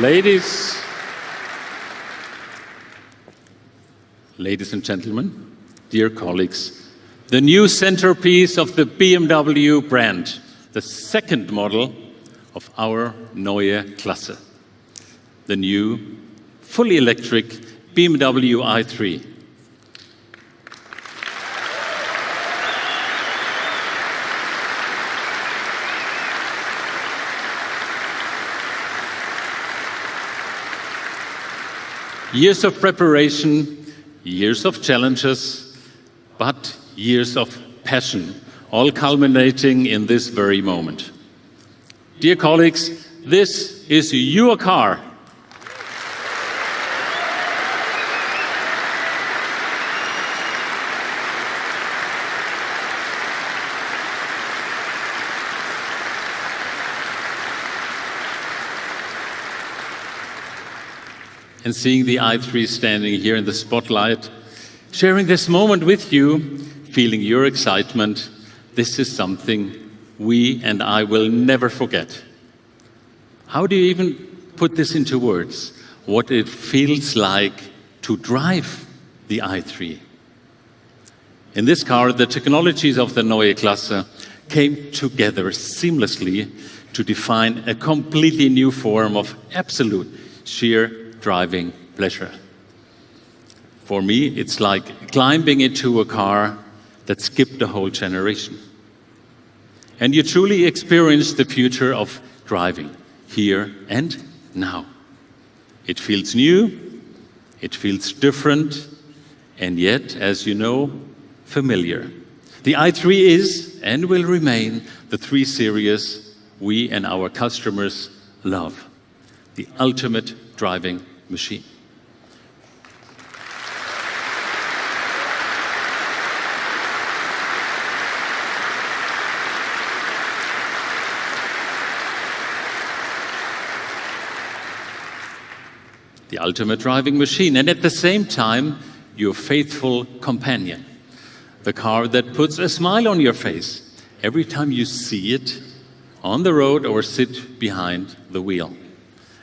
Ladies and gentlemen, dear colleagues, the new centerpiece of the BMW brand, the second model of our Neue Klasse, the new fully electric BMW i3. Years of preparation, years of challenges, but years of passion, all culminating in this very moment. Dear colleagues, this is your car. And seeing the i3 standing here in the spotlight, sharing this moment with you, feeling your excitement, this is something we and I will never forget. How do you even put this into words? What it feels like to drive the i3. In this car, the technologies of the Neue Klasse came together seamlessly to define a completely new form of absolute sheer driving pleasure. For me, it's like climbing into a car that skipped a whole generation. And you truly experience the future of driving here and now. It feels new, it feels different, and yet, as you know, familiar. The i3 is and will remain the 3 Series we and our customers love. The ultimate driving machine. The ultimate driving machine, and at the same time, your faithful companion. The car that puts a smile on your face every time you see it on the road or sit behind the wheel.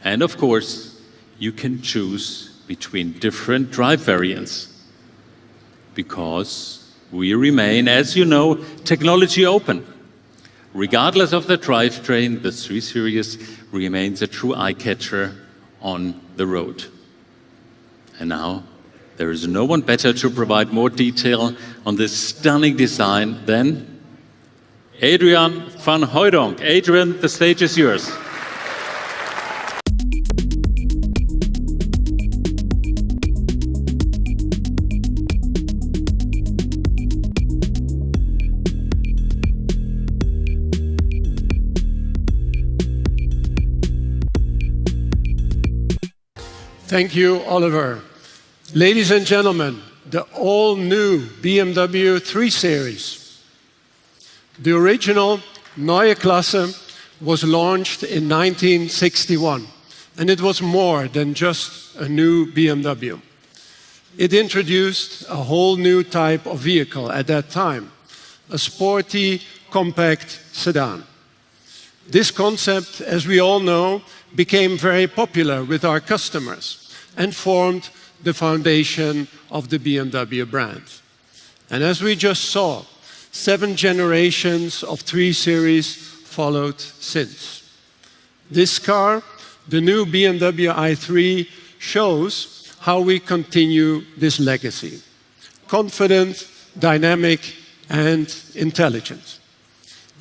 And of course, you can choose between different drive variants because we remain, as you know, technology open. Regardless of the drivetrain, the 3 Series remains a true eye-catcher on the road. And now, there is no one better to provide more detail on this stunning design than Adrian van Hooydonk. Adrian, the stage is yours. Thank you, Oliver. Ladies and gentlemen, the all-new BMW 3 Series. The original Neue Klasse was launched in 1961, and it was more than just a new BMW. It introduced a whole new type of vehicle at that time, a sporty, compact sedan. This concept, as we all know, became very popular with our customers and formed the foundation of the BMW brand. And as we just saw, 7 generations of 3 Series followed since. This car, the new BMW i3, shows how we continue this legacy. Confident, dynamic, and intelligent.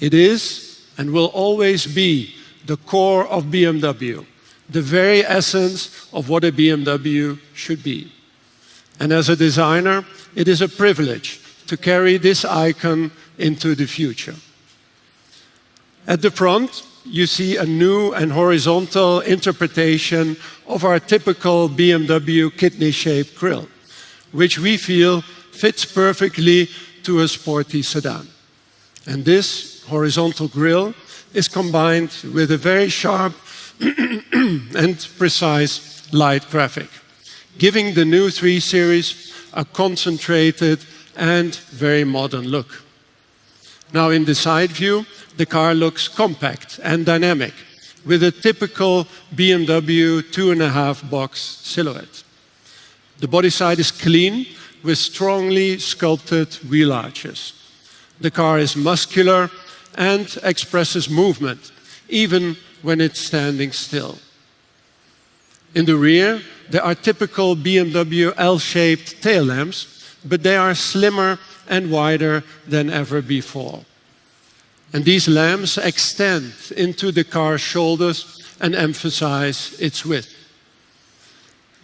It is and will always be the core of BMW, the very essence of what a BMW should be. And as a designer, it is a privilege to carry this icon into the future. At the front, you see a new and horizontal interpretation of our typical BMW kidney-shaped grille, which we feel fits perfectly to a sporty sedan. And this horizontal grille is combined with a very sharp and precise light graphic, giving the new 3 Series a concentrated and very modern look. Now in the side view, the car looks compact and dynamic, with a typical BMW 2.5 box silhouette. The body side is clean with strongly sculpted wheel arches. The car is muscular and expresses movement, even when it's standing still. In the rear, there are typical BMW L-shaped tail lamps, but they are slimmer and wider than ever before. And these lamps extend into the car's shoulders and emphasize its width.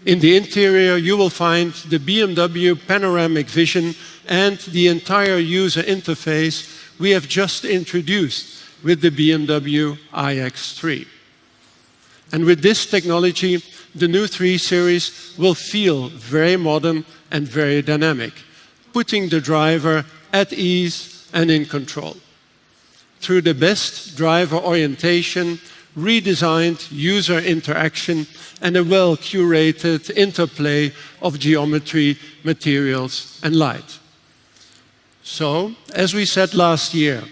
In the interior, you will find the BMW panoramic vision and the entire user interface we have just introduced with the BMW iX3. And with this technology, the new 3 Series will feel very modern and very dynamic, putting the driver at ease and in control. Through the best driver orientation, redesigned user interaction, and a well-curated interplay of geometry, materials, and light. So, as we said last year,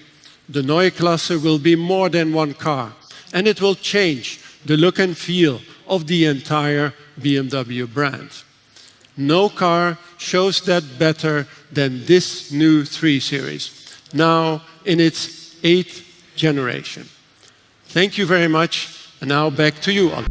the Neue Klasse will be more than one car, and it will change the look and feel of the entire BMW brand. No car shows that better than this new 3 Series, now in its 8th generation. Thank you very much, and now back to you, Oliver.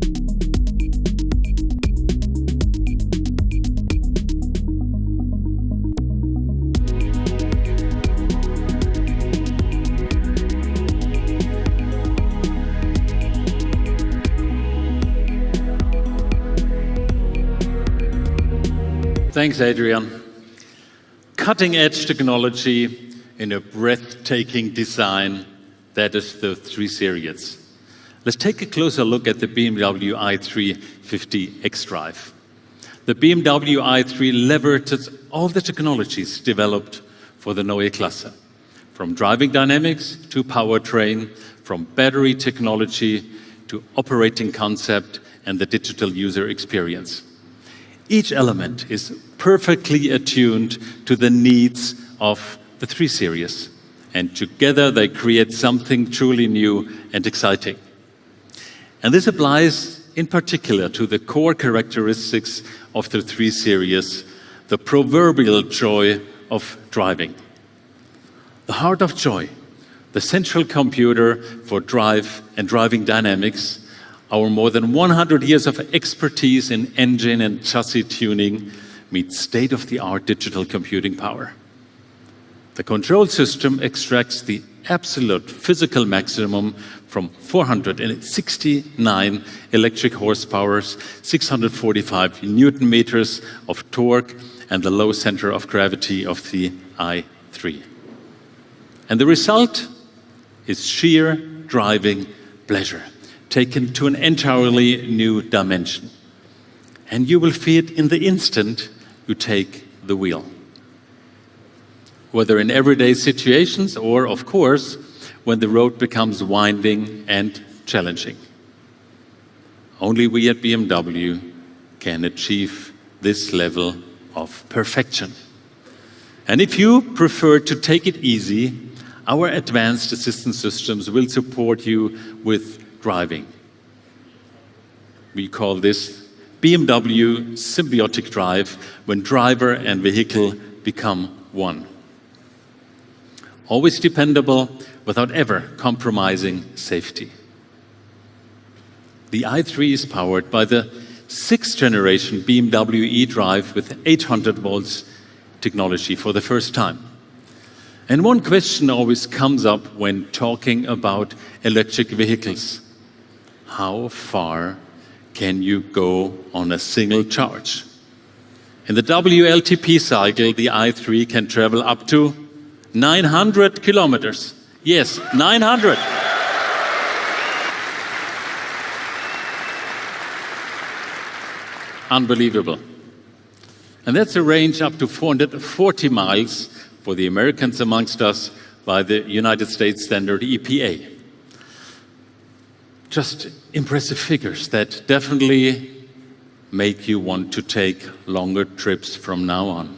Thanks, Adrian. Cutting-edge technology in a breathtaking design, that is the 3 Series. Let's take a closer look at the BMW i3 50 xDrive. The BMW i3 leverages all the technologies developed for the Neue Klasse, from driving dynamics to powertrain, from battery technology to operating concept and the digital user experience. Each element is perfectly attuned to the needs of the 3 Series, and together they create something truly new and exciting. And this applies in particular to the core characteristics of the 3 Series, the proverbial joy of driving. The heart of joy, the central computer for drive and driving dynamics, our more than 100 years of expertise in engine and chassis tuning meets state-of-the-art digital computing power. The control system extracts the absolute physical maximum from 469 electric horsepower, 645 Newton meters of torque, and the low center of gravity of the i3. And the result is sheer driving pleasure, taken to an entirely new dimension. And you will feel it in the instant you take the wheel. Whether in everyday situations or, of course, when the road becomes winding and challenging. Only we at BMW can achieve this level of perfection. And if you prefer to take it easy, our advanced assistance systems will support you with driving. We call this BMW symbiotic drive, when driver and vehicle become one. Always dependable, without ever compromising safety. The i3 is powered by the 6th generation BMW eDrive with 800 volts technology for the first time. And one question always comes up when talking about electric vehicles. How far can you go on a single charge? In the WLTP cycle, the i3 can travel up to 900 kilometers. Yes, 900. Unbelievable. And that's a range up to 440 miles for the Americans amongst us by the United States standard EPA. Just impressive figures that definitely make you want to take longer trips from now on.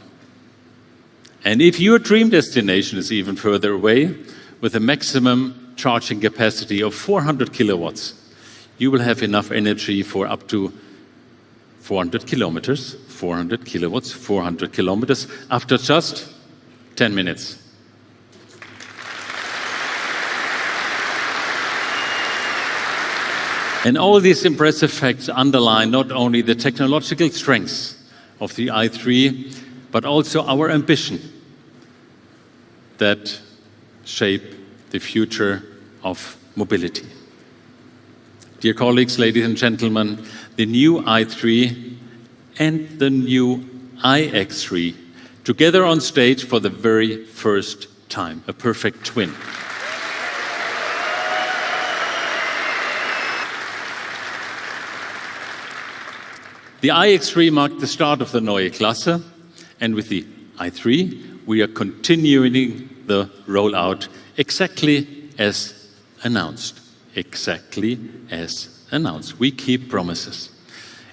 And if your dream destination is even further away, with a maximum charging capacity of 400 kilowatts, you will have enough energy for up to 400 kilometers, 400 kilowatts, 400 kilometers after just 10 minutes. And all these impressive facts underline not only the technological strengths of the i3, but also our ambition that shape the future of mobility. Dear colleagues, ladies and gentlemen, the new i3 and the new iX3 together on stage for the very first time, a perfect twin. The iX3 marked the start of the Neue Klasse, and with the i3, we are continuing the rollout exactly as announced. Exactly as announced. We keep promises.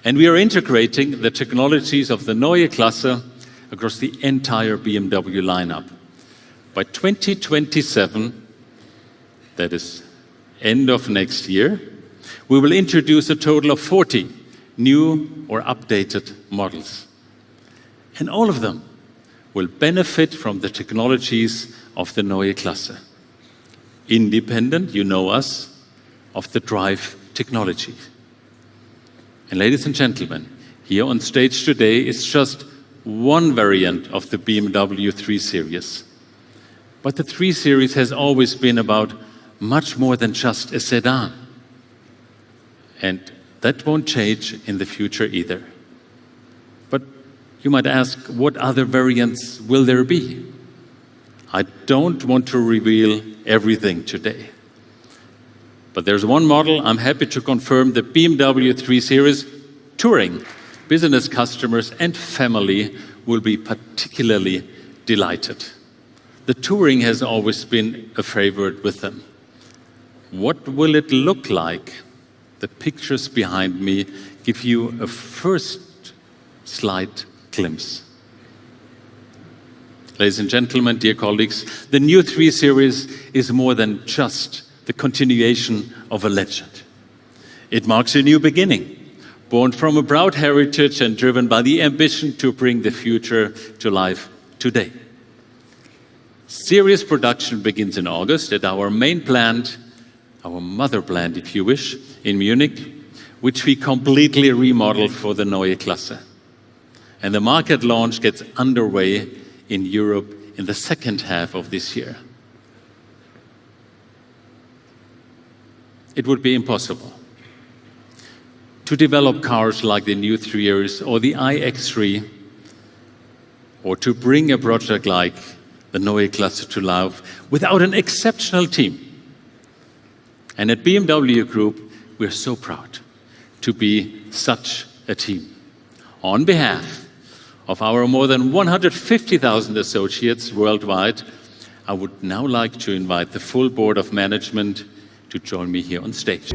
And we are integrating the technologies of the Neue Klasse across the entire BMW lineup. By 2027, that is end of next year, we will introduce a total of 40 new or updated models. And all of them will benefit from the technologies of the Neue Klasse. Independent, you know us, of the drive technology. And ladies and gentlemen, here on stage today is just one variant of the BMW 3 Series. But the 3 Series has always been about much more than just a sedan. And that won't change in the future either. But you might ask, what other variants will there be? I don't want to reveal everything today. But there's one model I'm happy to confirm: the BMW 3 Series Touring. Business customers and family will be particularly delighted. The Touring has always been a favorite with them. What will it look like? The pictures behind me give you a first slight glimpse. Ladies and gentlemen, dear colleagues, the new 3 Series is more than just the continuation of a legend. It marks a new beginning, born from a proud heritage and driven by the ambition to bring the future to life today. Series production begins in August at our main plant, our mother plant, if you wish, in Munich, which we completely remodeled for the Neue Klasse. And the market launch gets underway in Europe in the second half of this year. It would be impossible to develop cars like the new 3 Series or the iX3, or to bring a project like the Neue Klasse to life without an exceptional team. And at BMW Group, we're so proud to be such a team. On behalf of our more than 150,000 associates worldwide, I would now like to invite the full board of management to join me here on stage.